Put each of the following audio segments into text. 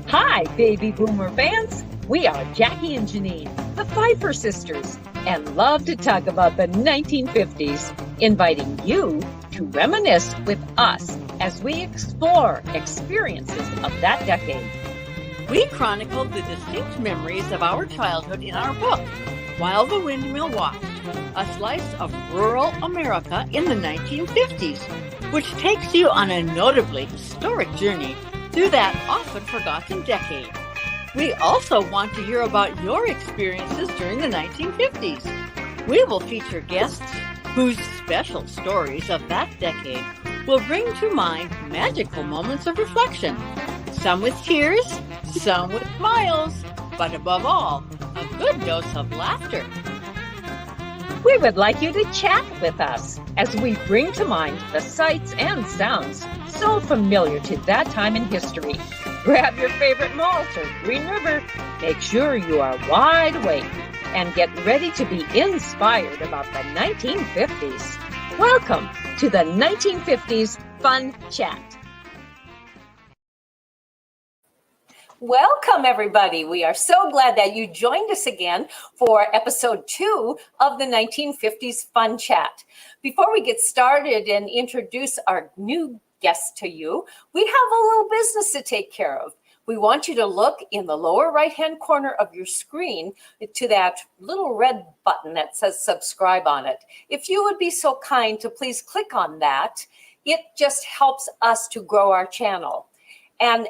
Hi, baby boomer fans. We are Jackie and Janine, the Pfeiffer Sisters, and love to talk about the 1950s, inviting you to reminisce with us as we explore experiences of that decade. We chronicled the distinct memories of our childhood in our book, While the Windmill Watched, a slice of rural America in the 1950s, which takes you on a notably historic journey through that often forgotten decade. We also want to hear about your experiences during the 1950s. We will feature guests whose special stories of that decade will bring to mind magical moments of reflection, some with tears, some with smiles, but above all, a good dose of laughter. We would like you to chat with us as we bring to mind the sights and sounds so familiar to that time in history. Grab your favorite malt or Green River. Make sure you are wide awake and get ready to be inspired about the 1950s. Welcome to the 1950s Fun Chat. Welcome, everybody. We are so glad that you joined us again for episode 2 of the 1950s Fun Chat. Before we get started and introduce our new guest to you, we have a little business to take care of. We want you to look in the lower right-hand corner of your screen to that little red button that says subscribe on it. If you would be so kind to please click on that, it just helps us to grow our channel. And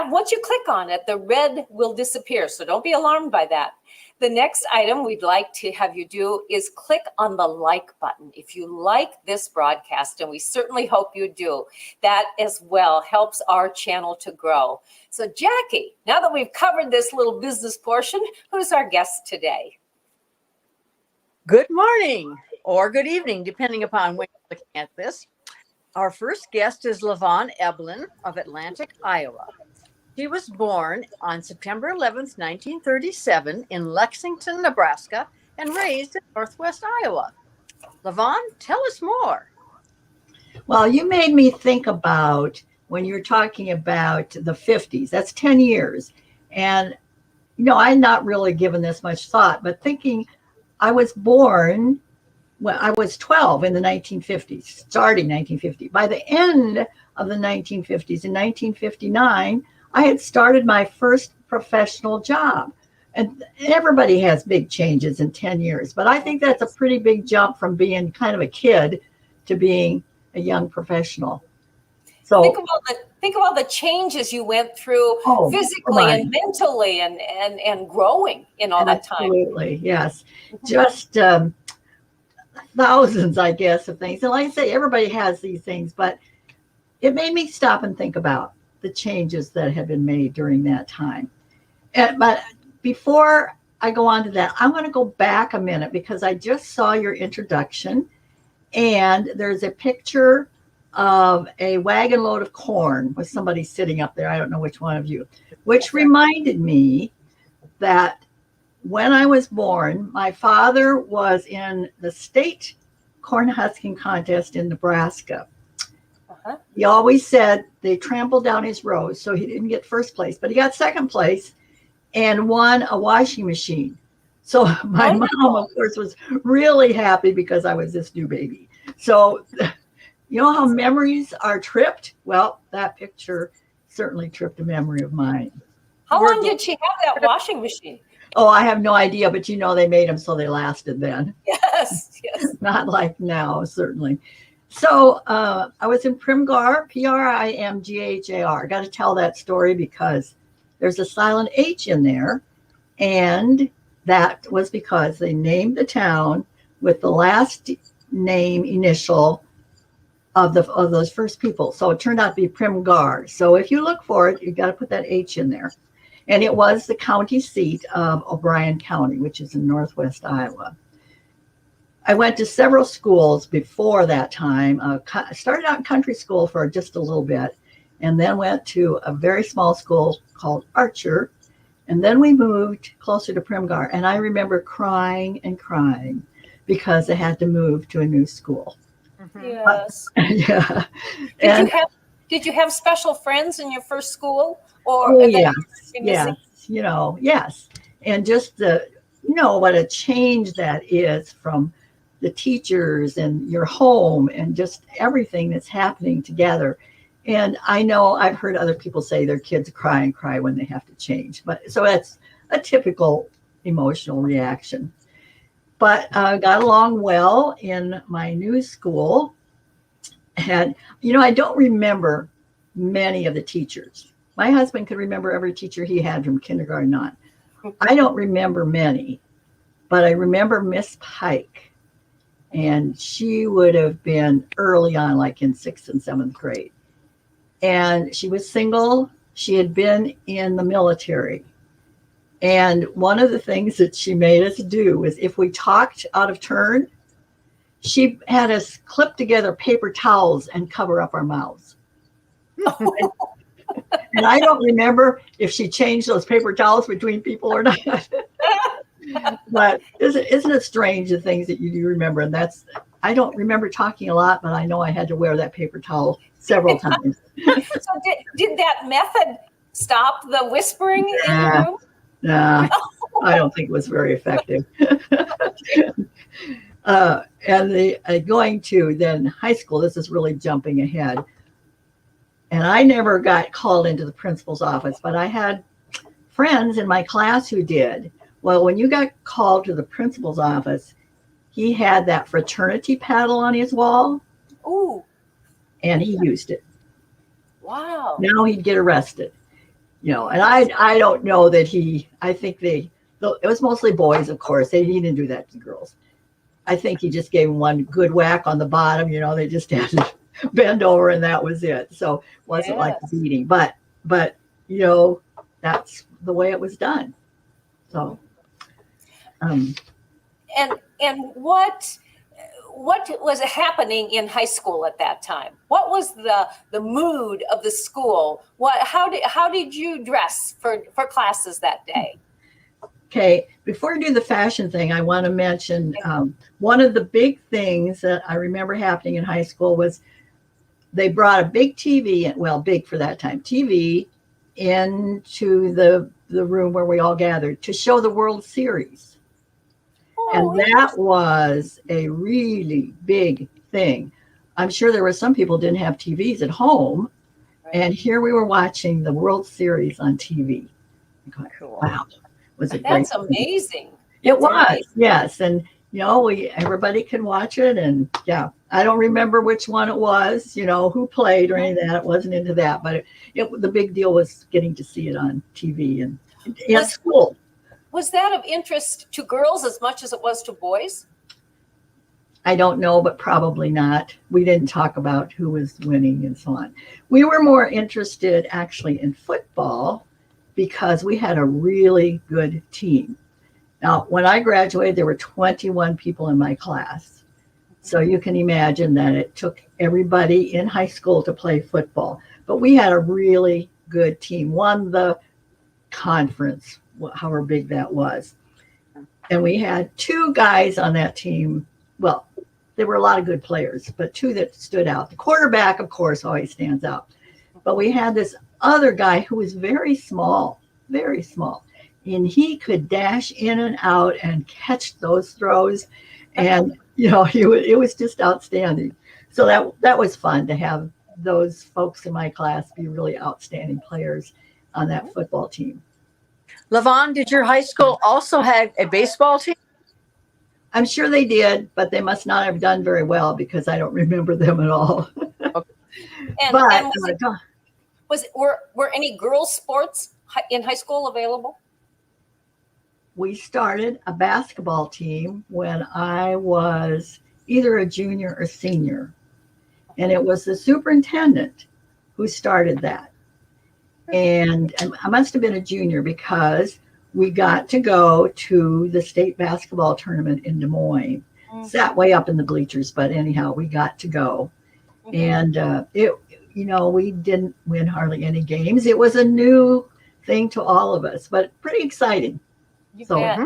once you click on it, the red will disappear. So don't be alarmed by that. The next item we'd like to have you do is click on the like button. If you like this broadcast, and we certainly hope you do, that as well helps our channel to grow. So Jackie, now that we've covered this little business portion, who's our guest today? Good morning or good evening, depending upon when you're looking at this. Our first guest is LaVon Eblen of Atlantic, Iowa. She was born on September 11th, 1937 in Lexington, Nebraska, and raised in Northwest Iowa. LaVon, tell us more. Well, you made me think about when you're talking about the 50s. That's 10 years. And, I'm not really given this much thought, but thinking I was born when I was 12 in the 1950s, starting 1950. By the end of the 1950s, in 1959, I had started my first professional job. And everybody has big changes in 10 years, but I think that's a pretty big jump from being kind of a kid to being a young professional. So think about the changes you went through physically and mentally and growing in all that time. Absolutely, yes. Just thousands, I guess, of things. And like I say, everybody has these things, but it made me stop and think about the changes that have been made during that time. But before I go on to that, I want to go back a minute because I just saw your introduction and there's a picture of a wagon load of corn with somebody sitting up there. I don't know which one of you, which reminded me that when I was born, my father was in the state corn husking contest in Nebraska. He always said they trampled down his rows, so he didn't get first place, but he got second place and won a washing machine. So my mom, of course, was really happy because I was this new baby. So you know how memories are tripped? Well, that picture certainly tripped a memory of mine. How long did she have that washing machine? Oh, I have no idea, but they made them so they lasted then. Yes. Not like now, certainly. So I was in Primgar, Primghar. Got to tell that story because there's a silent H in there. And that was because they named the town with the last name initial of those first people. So it turned out to be Primgar. So if you look for it, you got to put that H in there. And it was the county seat of O'Brien County, which is in Northwest Iowa. I went to several schools before that time. Started out in country school for just a little bit, and then went to a very small school called Archer. And then we moved closer to Primgar. And I remember crying and crying because I had to move to a new school. Yes. Yeah. Did you have special friends in your first school? Or Oh, that yes, you're missing? yes, yes. And just what a change that is from the teachers and your home and just everything that's happening together. And I know I've heard other people say their kids cry and cry when they have to change. But so that's a typical emotional reaction. But got along well in my new school. And, I don't remember many of the teachers. My husband could remember every teacher he had from kindergarten on. I don't remember many, but I remember Miss Pike. And she would have been early on, like in 6th and 7th grade. And she was single. She had been in the military. And one of the things that she made us do was if we talked out of turn, she had us clip together paper towels and cover up our mouths. And I don't remember if she changed those paper towels between people or not. But isn't it strange the things that you do remember? And I don't remember talking a lot, but I know I had to wear that paper towel several times. So did that method stop the whispering in the room? Nah, I don't think it was very effective. And going to then high school, this is really jumping ahead. And I never got called into the principal's office, but I had friends in my class who did. Well, when you got called to the principal's office, he had that fraternity paddle on his wall. Ooh. And he used it. Wow. Now he'd get arrested. And I don't know that I think it was mostly boys, of course. He didn't do that to girls. I think he just gave them one good whack on the bottom. They just had to bend over and that was it. So it wasn't like a beating, but that's the way it was done. So, and what was happening in high school at that time? What was the mood of the school? How did you dress for classes that day? Okay, before I do the fashion thing, I want to mention one of the big things that I remember happening in high school was they brought a big TV, well, big for that time, TV into the room where we all gathered to show the World Series. And that was a really big thing. I'm sure there were some people didn't have TVs at home. Right. And here we were watching the World Series on TV. Cool. Wow. Was it That's great? Amazing. It was, amazing. Yes. And, everybody can watch it. And yeah, I don't remember which one it was, who played or any of that. It wasn't into that. But the big deal was getting to see it on TV and at school. Was that of interest to girls as much as it was to boys? I don't know, but probably not. We didn't talk about who was winning and so on. We were more interested actually in football because we had a really good team. Now, when I graduated, there were 21 people in my class. So you can imagine that it took everybody in high school to play football. But we had a really good team, won the conference, however big that was. And we had two guys on that team. Well, there were a lot of good players, but two that stood out. The quarterback, of course, always stands out. But we had this other guy who was very small. And he could dash in and out and catch those throws. And, it was just outstanding. So that was fun to have those folks in my class be really outstanding players on that football team. LaVon, did your high school also have a baseball team? I'm sure they did, but they must not have done very well because I don't remember them at all. Okay. Were any girls' sports in high school available? We started a basketball team when I was either a junior or senior. And it was the superintendent who started that. And I must have been a junior because we got to go to the state basketball tournament in Des Moines. Mm-hmm. Sat way up in the bleachers, but anyhow, we got to go. Mm-hmm. And we didn't win hardly any games. It was a new thing to all of us, but pretty exciting. You bet.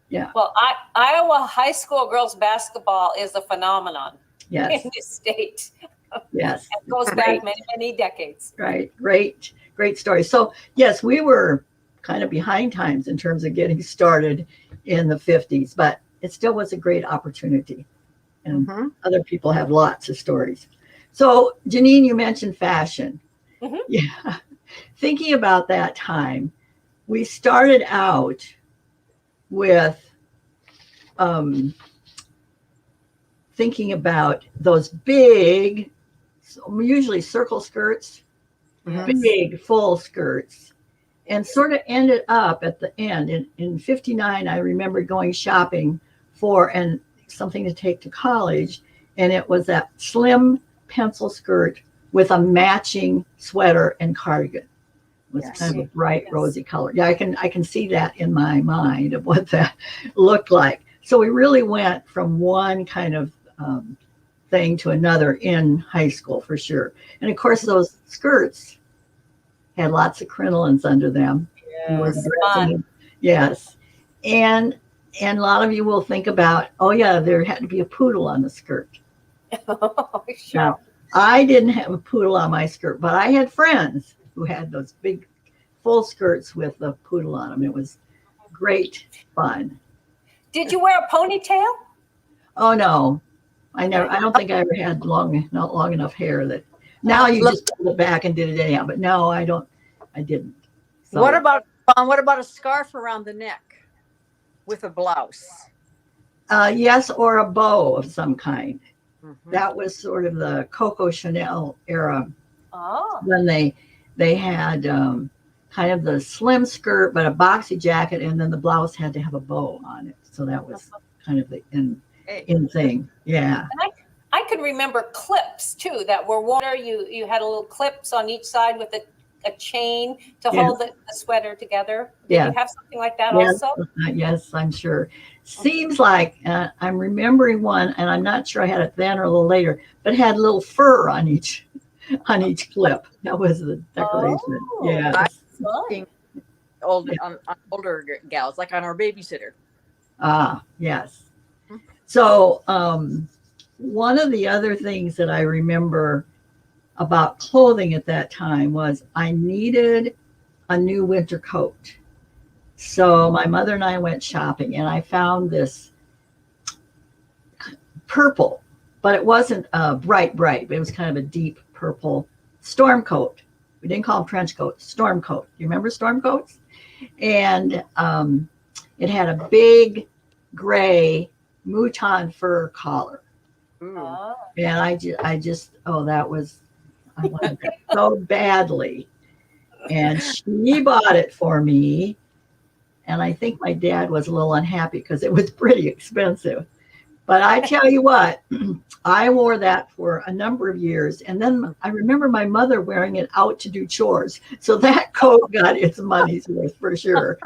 Yeah. Well, Iowa high school girls basketball is a phenomenon. Yes. In this state. Yes. It goes back many, many decades. Right. Great great story. So yes, we were kind of behind times in terms of getting started in the 50s, but it still was a great opportunity. And other people have lots of stories. So Janine, you mentioned fashion. Yeah. Thinking about that time, we started out with thinking about those big, usually circle skirts, big full skirts, and sort of ended up at the end in 59. I remember going shopping for something to take to college, and it was that slim pencil skirt with a matching sweater and cardigan. It was kind of a bright rosy color. Yeah, I can see that in my mind of what that looked like. So we really went from one kind of thing to another in high school for sure. And of course, those skirts had lots of crinolines under them. Yes. And a lot of you will think about, oh yeah, there had to be a poodle on the skirt. Oh, sure. Now, I didn't have a poodle on my skirt, but I had friends who had those big full skirts with the poodle on them. It was great fun. Did you wear a ponytail? Oh no, I don't think I ever had not long enough hair that now you just pulled it back and did it anyhow. But no, I didn't. So, what about a scarf around the neck with a blouse? Yes, or a bow of some kind. That was sort of the Coco Chanel era. When they had kind of the slim skirt, but a boxy jacket, and then the blouse had to have a bow on it. So that was kind of the in thing. Yeah. And I can remember clips too that were worn. You had a little clips on each side with a chain to hold the sweater together. Did you have something like that also? Yes, I'm sure. Seems like I'm remembering one, and I'm not sure I had it then or a little later, but it had a little fur on each clip. That was the decoration. Older gals, like on our babysitter. Yes. So one of the other things that I remember about clothing at that time was I needed a new winter coat. So my mother and I went shopping, and I found this purple, but it wasn't bright, but it was kind of a deep purple storm coat. We didn't call them trench coats, storm coat. You remember storm coats? And it had a big gray mouton fur collar. And I wanted that so badly. And she bought it for me. And I think my dad was a little unhappy because it was pretty expensive. But I tell you what, I wore that for a number of years. And then I remember my mother wearing it out to do chores. So that coat got its money's worth for sure.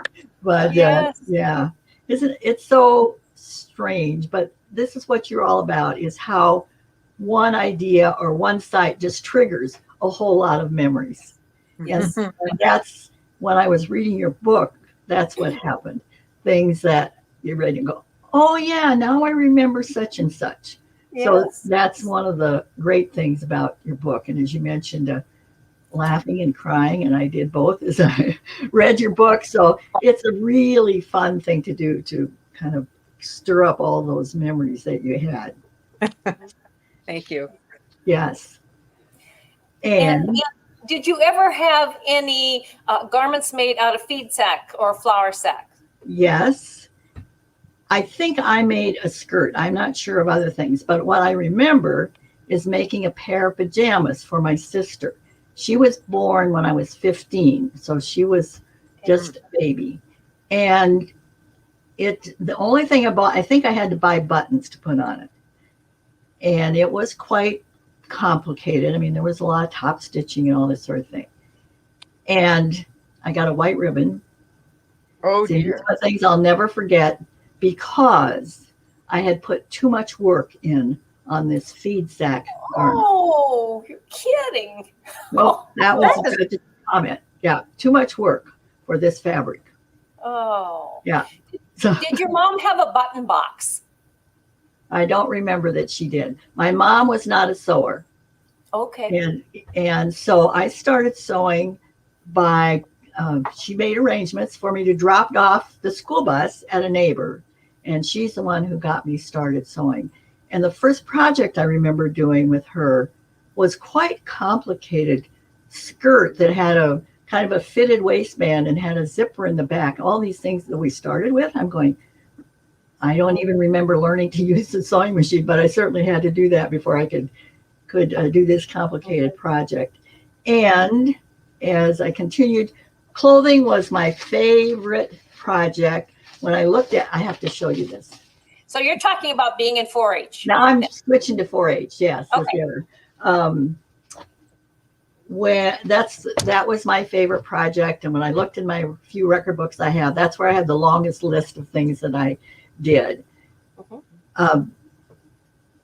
But yeah, it's so strange. But this is what you're all about, is how one idea or one sight just triggers a whole lot of memories. Yes. And that's when I was reading your book, that's what happened. Things that you're ready to go, oh yeah, now I remember such and such. Yes. So that's one of the great things about your book. And as you mentioned, laughing and crying, and I did both as I read your book. So it's a really fun thing to do, to kind of stir up all those memories that you had. Thank you. Yes. And did you ever have any garments made out of feed sack or flour sack? Yes. I think I made a skirt. I'm not sure of other things, but what I remember is making a pair of pajamas for my sister. She was born when I was 15, so she was just a baby. And the only thing I think I had to buy buttons to put on it. And it was quite complicated. I mean, there was a lot of top stitching and all this sort of thing. And I got a white ribbon. Oh, dear. Things I'll never forget, because I had put too much work in on this feed sack garment. Oh, you're kidding. Well, that was a good comment. Yeah, too much work for this fabric. Oh. Yeah. So, did your mom have a button box? I don't remember that she did. My mom was not a sewer. Okay. And so I started sewing she made arrangements for me to drop off the school bus at a neighbor. And she's the one who got me started sewing. And the first project I remember doing with her was quite complicated skirt that had a kind of a fitted waistband and had a zipper in the back. All these things that we started with, I'm going, I don't even remember learning to use the sewing machine, but I certainly had to do that before I could do this complicated project. And as I continued, clothing was my favorite project. When I looked at, I have to show you this. So you're talking about being in 4-H. Now I'm switching to 4-H. Yes. Okay. That was my favorite project. And when I looked in my few record books I have, that's where I had the longest list of things that I did.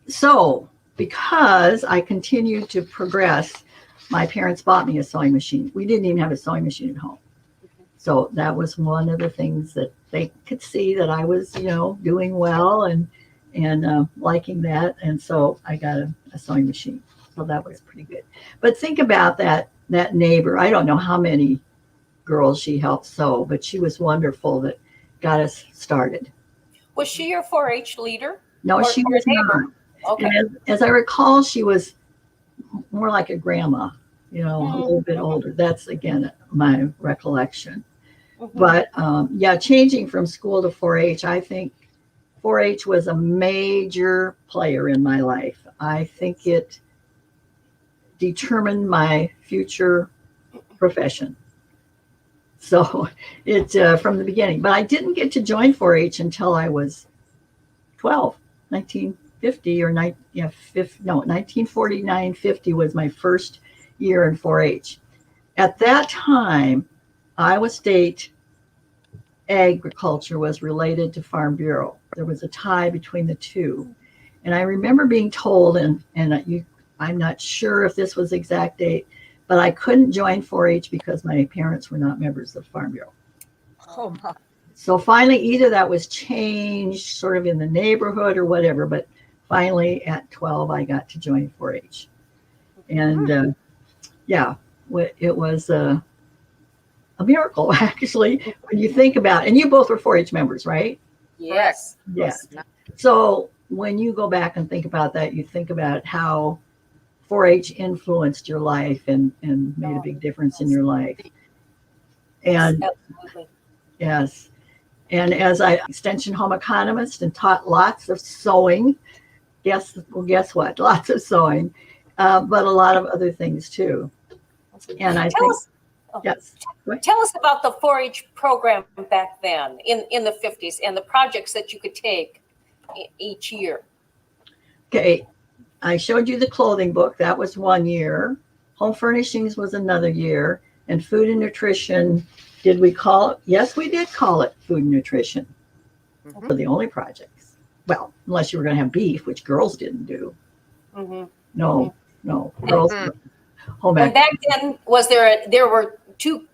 So because I continued to progress, my parents bought me a sewing machine. We didn't even have a sewing machine at home. So that was one of the things that they could see that I was, doing well and liking that. And so I got a sewing machine. So that was pretty good. But think about that neighbor. I don't know how many girls she helped sew, but she was wonderful that got us started. Was she your 4-H leader? No, she was not. Okay. And as I recall, she was more like a grandma, a little bit older. That's, again, my recollection. But changing from school to 4-H, I think 4-H was a major player in my life. I think it determined my future profession. So it from the beginning. But I didn't get to join 4-H until I was 12, 1950 or 1949, 50 was my first year in 4-H. At that time, Iowa State agriculture was related to Farm Bureau. There was a tie between the two. And I remember being told, and I'm not sure if this was the exact date, but I couldn't join 4-H because my parents were not members of Farm Bureau. Oh, my. So finally, either that was changed sort of in the neighborhood or whatever, but finally at 12, I got to join 4-H. And it was a miracle, actually, when you think about it. And you both were 4-H members, right? Yes. Yes. So when you go back and think about that, you think about how 4-H influenced your life and made a big difference in your life. And absolutely. Yes. And as I extension home economist and taught lots of sewing, guess what? Lots of sewing, but a lot of other things too. And I think, yes. Tell us about the 4-H program back then in the 50s and the projects that you could take each year. Okay. I showed you the clothing book. That was 1 year. Home furnishings was another year. And food and nutrition, did we call it? Yes, we did call it food and nutrition for the only projects. Well, unless you were going to have beef, which girls didn't do. No, girls. Home and back then, was there were two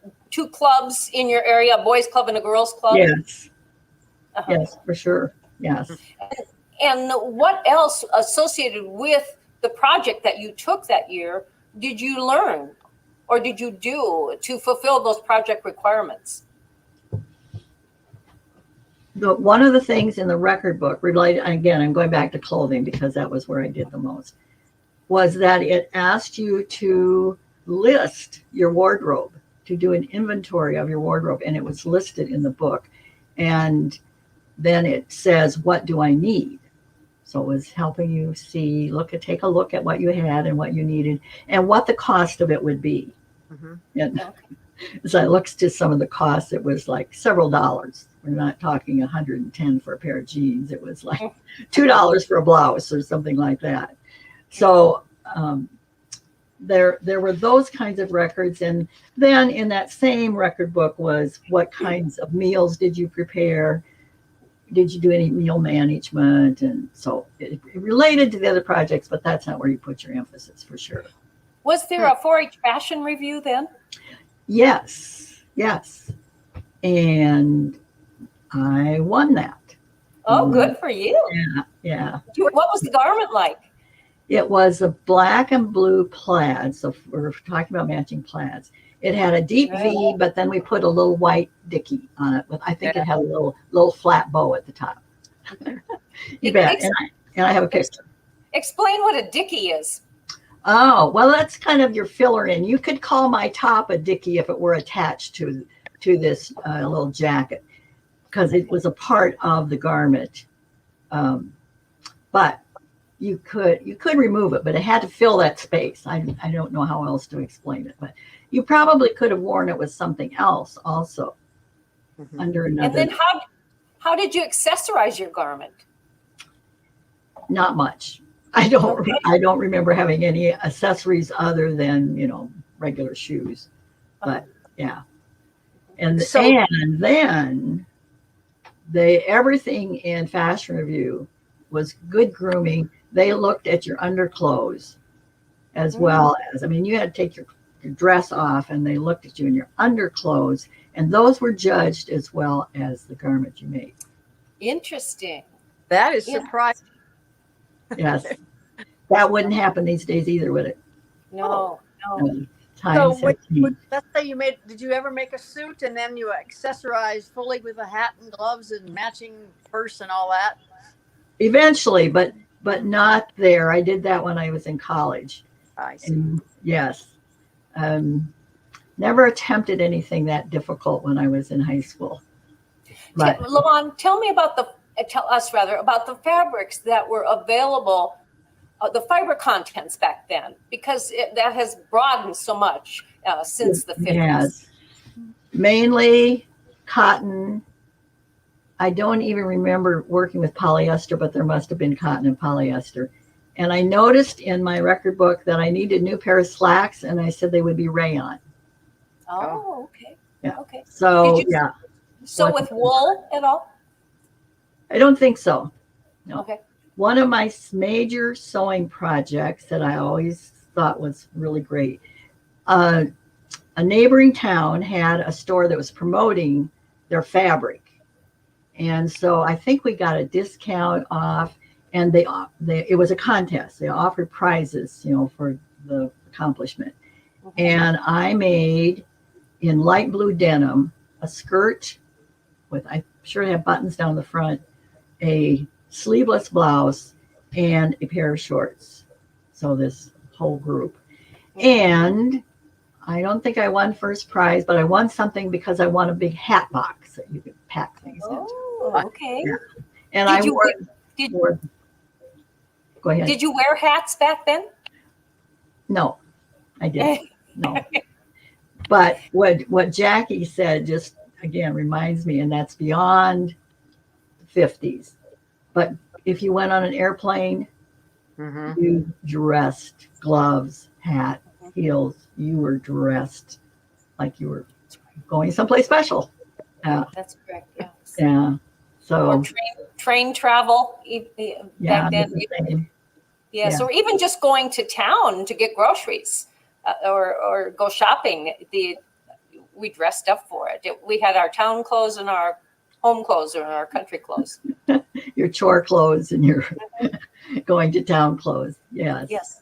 clubs in your area, a boys club and a girls club? Yes. Yes, for sure. Yes. And what else associated with the project that you took that year did you learn or did you do to fulfill those project requirements? One of the things in the record book related, again, I'm going back to clothing because that was where I did the most, was that it asked you to list your wardrobe, to do an inventory of your wardrobe, and it was listed in the book. And then it says, what do I need? So it was helping you see, take a look at what you had and what you needed and what the cost of it would be. And as I looked to some of the costs, it was like several dollars. We're not talking 110 for a pair of jeans. It was like $2 for a blouse or something like that. So there were those kinds of records. And then in that same record book was what kinds of meals did you prepare? Did you do any meal management? And so it related to the other projects, but that's not where you put your emphasis for sure. Was there a 4-H fashion review then? Yes. And I won that. Oh, good for you. Yeah. What was the garment like? It was a black and blue plaid. So we're talking about matching plaids. It had a deep V, but then we put a little white dicky on it. I think it had a little flat bow at the top. You bet. And I have a picture. Explain what a dicky is. Oh, well, that's kind of your filler in. You could call my top a dicky if it were attached to this little jacket, because it was a part of the garment. But you could remove it, but it had to fill that space. I don't know how else to explain it, but you probably could have worn it with something else also under another. And then how did you accessorize your garment? Not much. I don't remember having any accessories other than, regular shoes. But yeah. And then everything in Fashion Review was good grooming. They looked at your underclothes as well as, you had to take your dress off, and they looked at you in your underclothes, and those were judged as well as the garment you made. Interesting. That is surprising. Yes. That wouldn't happen these days either, would it? No. Times So let's say did you ever make a suit and then you accessorize fully with a hat and gloves and matching purse and all that? Eventually, but not there. I did that when I was in college. I see. And yes. Never attempted anything that difficult when I was in high school. But LaVon, tell us about the fabrics that were available, the fiber contents back then, because that has broadened so much since the 50s. Yes. Mainly cotton. I don't even remember working with polyester, but there must have been cotton and polyester. And I noticed in my record book that I needed a new pair of slacks, and I said they would be rayon. Oh, okay. Yeah. Okay. So, So with wool at all? I don't think so. No. Okay. One of my major sewing projects that I always thought was really great, a neighboring town had a store that was promoting their fabric. And so I think we got a discount off, and it was a contest. They offered prizes, for the accomplishment. And I made, in light blue denim, a skirt with, I'm sure it had buttons down the front, a sleeveless blouse, and a pair of shorts. So this whole group. And I don't think I won first prize, but I won something because I won a big hat box that you could pack things into. Oh, okay. Yeah. And go ahead. Did you wear hats back then? No, I didn't. No. But what Jackie said just again reminds me, and that's beyond the 50s. But if you went on an airplane, you dressed, gloves, hat, heels, you were dressed like you were going someplace special. That's correct. Yes. Yeah. So or train travel back then. Yes, or even just going to town to get groceries or go shopping. We dressed up for it. We had our town clothes and our home clothes or our country clothes. Your chore clothes and your going to town clothes. Yes. Yes.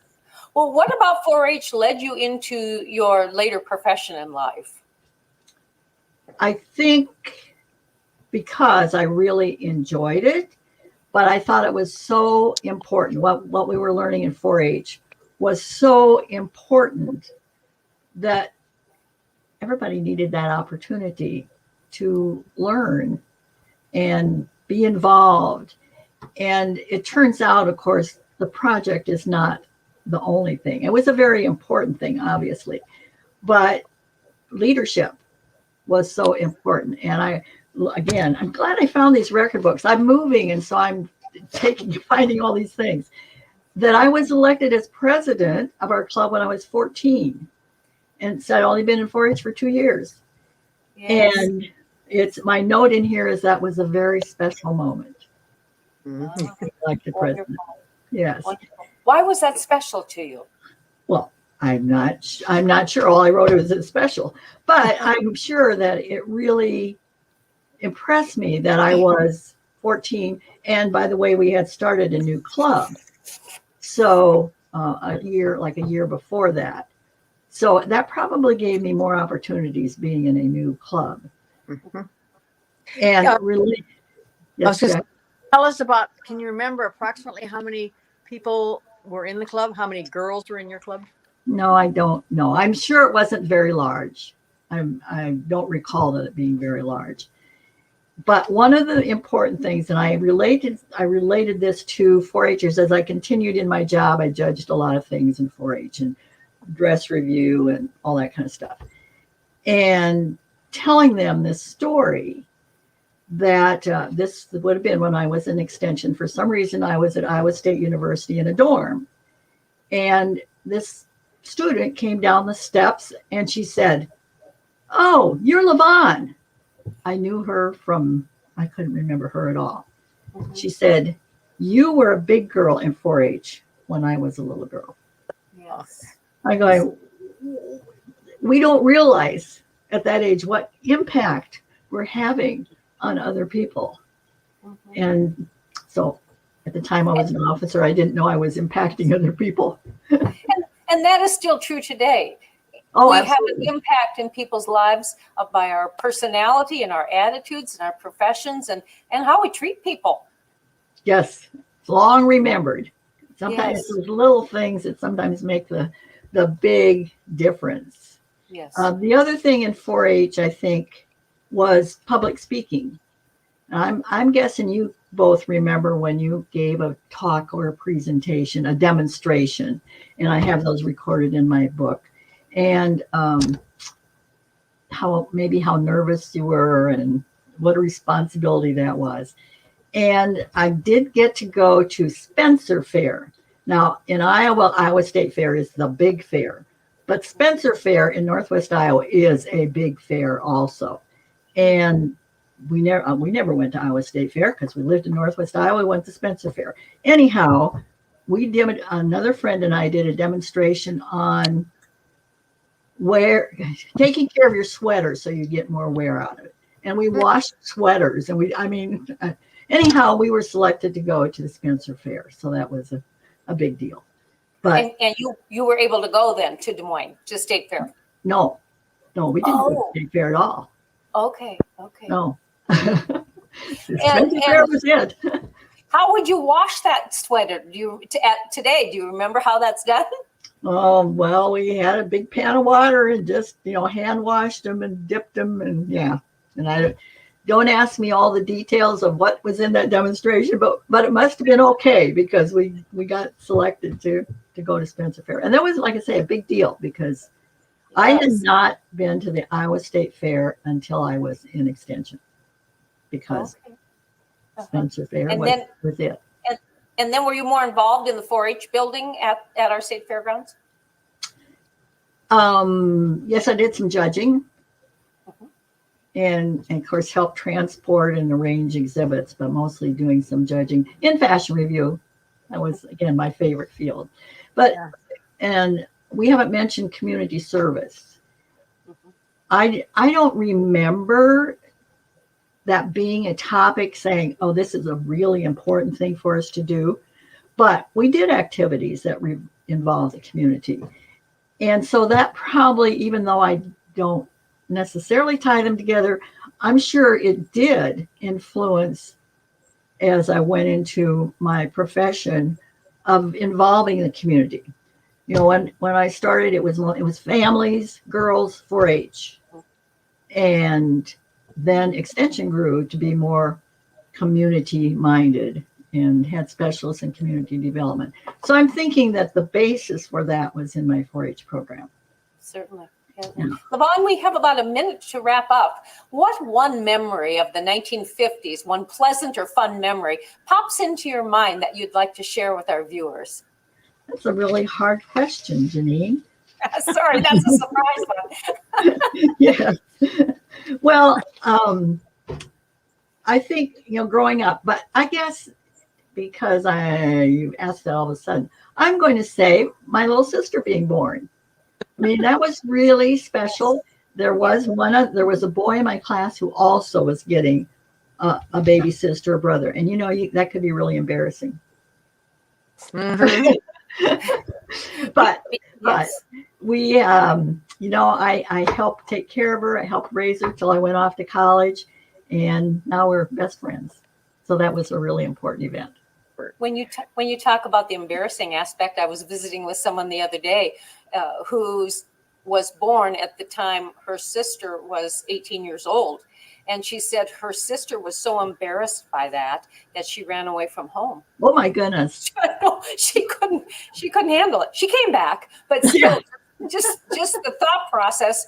Well, what about 4-H led you into your later profession in life? I think because I really enjoyed it, but I thought it was so important. What we were learning in 4-H was so important that everybody needed that opportunity to learn and be involved. And it turns out, of course, the project is not the only thing. It was a very important thing, obviously, but leadership was so important. And I'm glad I found these record books. I'm moving, and so I'm finding all these things. That I was elected as president of our club when I was 14. And so I'd only been in 4-H for 2 years. Yes. And my note in here is that was a very special moment. Like the president. Yes. Wonderful. Why was that special to you? Well, I'm not sure. All I wrote was it's special, but I'm sure that it really impressed me that I was 14. And by the way, we had started a new club. So a year before that. So that probably gave me more opportunities being in a new club. Mhm. And Yeah. really, I was yes, just, tell us about, can you remember approximately how many people were in the club? How many girls were in your club? no, I don't know. I'm sure it wasn't very large. I don't recall that it being very large. But one of the important things, and I related this to 4-Hers as I continued in my job. I judged a lot of things in 4-H and dress review and all that kind of stuff. And telling them this story that this would have been when I was in extension. For some reason, I was at Iowa State University in a dorm. And this student came down the steps and she said, "Oh, you're LaVon." I knew her from, I couldn't remember her at all. She said, "You were a big girl in 4-H when I was a little girl." Yes. I go, we don't realize at that age what impact we're having on other people. And so at the time I was an officer, I didn't know I was impacting other people. And that is still true today. Oh, we absolutely. have an impact in people's lives by our personality and our attitudes and our professions and how we treat people. Yes, it's long remembered. Sometimes Yes. those little things that sometimes make the big difference. Yes. The other thing in 4-H, I think, was public speaking. I'm guessing you both remember when you gave a talk or a presentation, a demonstration, and I have those recorded in my book. And how nervous you were and what a responsibility that was. And I did get to go to Spencer Fair. Now in Iowa State Fair is the big fair, but Spencer Fair in Northwest Iowa is a big fair also. And we never went to Iowa State Fair because we lived in Northwest Iowa. We went to Spencer Fair. Anyhow, another friend and I did a demonstration on taking care of your sweater so you get more wear out of it. And we washed sweaters, and anyhow, we were selected to go to the Spencer Fair, so that was a big deal. But and you were able to go then to Des Moines to State Fair? No, we didn't go to State Fair at all. Okay. No. Spencer Fair was it. How would you wash that sweater? Today, do you remember how that's done? Oh, well, we had a big pan of water and just, hand washed them and dipped them. And yeah. And I don't ask me all the details of what was in that demonstration, but it must have been okay because we got selected to go to Spencer Fair. And that was, like I say, a big deal because I had not been to the Iowa State Fair until I was in extension because Spencer Fair was it. And then were you more involved in the 4-H building at our state fairgrounds? Yes, I did some judging and of course helped transport and arrange exhibits, but mostly doing some judging in fashion review. That was, again, my favorite field. And we haven't mentioned community service. I don't remember that being a topic saying, oh, this is a really important thing for us to do. But we did activities that involved the community. And so that probably, even though I don't necessarily tie them together, I'm sure it did influence as I went into my profession of involving the community. When I started, it was families, girls, 4-H. And then extension grew to be more community minded and had specialists in community development. So I'm thinking that the basis for that was in my 4-H program. Certainly. Yeah. LaVon, we have about a minute to wrap up. What one memory of the 1950s, one pleasant or fun memory, pops into your mind that you'd like to share with our viewers? That's a really hard question, Janine. Sorry, that's a surprise one. Yes. Well, I think, growing up, but I guess because you asked that all of a sudden, I'm going to say my little sister being born. I mean, that was really special. There was a boy in my class who also was getting a baby sister or brother. And, that could be really embarrassing. Mm-hmm. but we, I helped take care of her. I helped raise her till I went off to college, and now we're best friends. So that was a really important event. When you talk about the embarrassing aspect, I was visiting with someone the other day who was born at the time her sister was 18 years old. And she said her sister was so embarrassed by that she ran away from home. Oh my goodness. She couldn't handle it. She came back, but still, just the thought process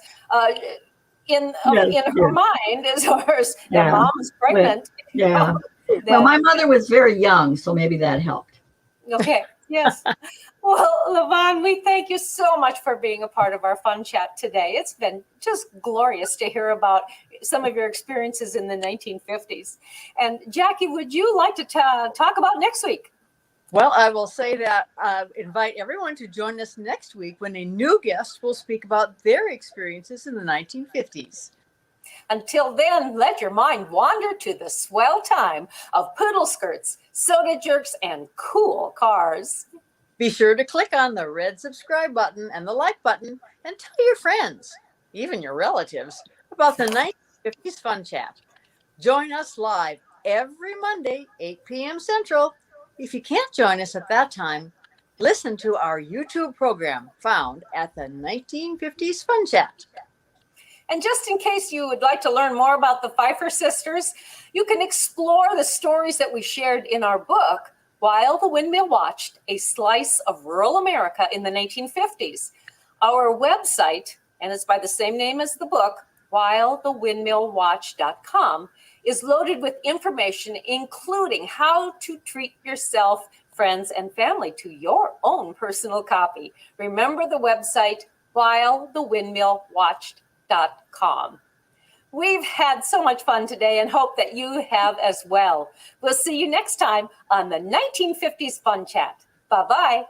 in her mind as far as their mom is pregnant. Well, my mother was very young, so maybe that helped. Okay. Yes. Well, LaVon, we thank you so much for being a part of our fun chat today. It's been just glorious to hear about some of your experiences in the 1950s. And Jackie, would you like to talk about next week? Well, I will say that invite everyone to join us next week when a new guest will speak about their experiences in the 1950s. Until then, let your mind wander to the swell time of poodle skirts, soda jerks, and cool cars. Be sure to click on the red subscribe button and the like button and tell your friends, even your relatives, about the 1950s Fun Chat. Join us live every Monday, 8 p.m. Central. If you can't join us at that time, listen to our YouTube program found at the 1950s Fun Chat. And just in case you would like to learn more about the Pfeiffer Sisters, you can explore the stories that we shared in our book, While the Windmill Watched, A Slice of Rural America in the 1950s. Our website, and it's by the same name as the book, whilethewindmillwatched.com, is loaded with information including how to treat yourself, friends, and family to your own personal copy. Remember the website, whilethewindmillwatched.com. We've had so much fun today and hope that you have as well. We'll see you next time on the 1950s Fun Chat. Bye-bye.